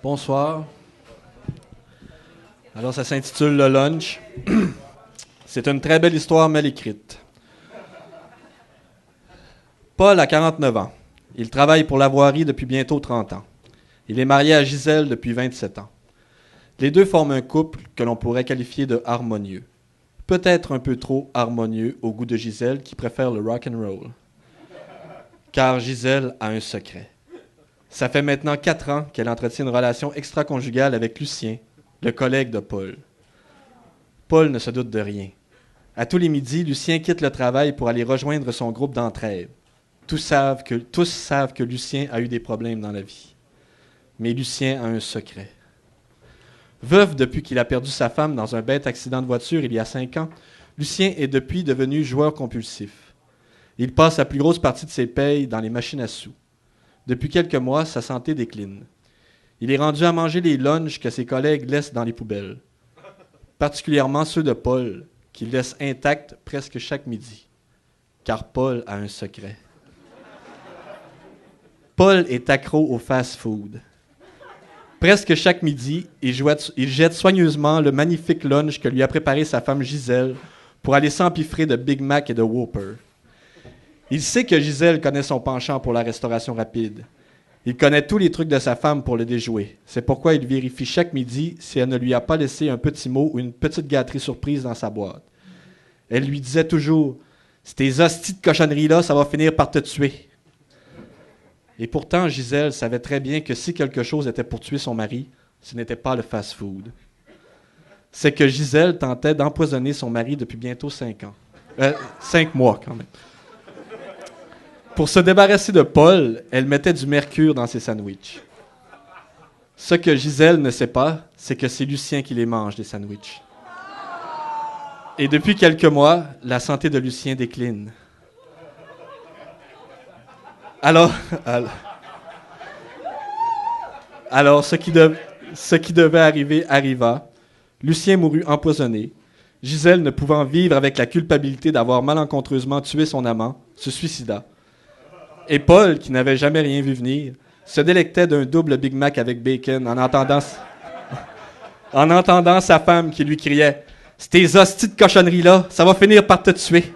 Bonsoir. Alors, ça s'intitule Le Lunch. C'est une très belle histoire mal écrite. Paul a 49 ans. Il travaille pour la voirie depuis bientôt 30 ans. Il est marié à Gisèle depuis 27 ans. Les deux forment un couple que l'on pourrait qualifier de harmonieux. Peut-être un peu trop harmonieux au goût de Gisèle qui préfère le rock and roll. Car Gisèle a un secret. Ça fait maintenant 4 ans qu'elle entretient une relation extra-conjugale avec Lucien, le collègue de Paul. Paul ne se doute de rien. À tous les midis, Lucien quitte le travail pour aller rejoindre son groupe d'entraide. Tous savent que Lucien a eu des problèmes dans la vie. Mais Lucien a un secret. Veuf depuis qu'il a perdu sa femme dans un bête accident de voiture il y a 5 ans, Lucien est depuis devenu joueur compulsif. Il passe la plus grosse partie de ses payes dans les machines à sous. Depuis quelques mois, sa santé décline. Il est rendu à manger les lunchs que ses collègues laissent dans les poubelles. Particulièrement ceux de Paul, qu'il laisse intacts presque chaque midi. Car Paul a un secret. Paul est accro au fast-food. Presque chaque midi, il jette soigneusement le magnifique lunch que lui a préparé sa femme Gisèle pour aller s'empiffrer de Big Mac et de Whopper. Il sait que Gisèle connaît son penchant pour la restauration rapide. Il connaît tous les trucs de sa femme pour le déjouer. C'est pourquoi il vérifie chaque midi si elle ne lui a pas laissé un petit mot ou une petite gâterie surprise dans sa boîte. Elle lui disait toujours « Ces hosties de cochonneries-là, ça va finir par te tuer. » Et pourtant, Gisèle savait très bien que si quelque chose était pour tuer son mari, ce n'était pas le fast-food. C'est que Gisèle tentait d'empoisonner son mari depuis bientôt 5 ans. 5 mois, quand même. Pour se débarrasser de Paul, elle mettait du mercure dans ses sandwichs. Ce que Gisèle ne sait pas, c'est que c'est Lucien qui les mange, les sandwichs. Et depuis quelques mois, la santé de Lucien décline. Alors, ce qui devait arriver arriva. Lucien mourut empoisonné. Gisèle, ne pouvant vivre avec la culpabilité d'avoir malencontreusement tué son amant, se suicida. Et Paul, qui n'avait jamais rien vu venir, se délectait d'un double Big Mac avec bacon en entendant sa femme qui lui criait « Ces hosties de cochonneries-là, ça va finir par te tuer !»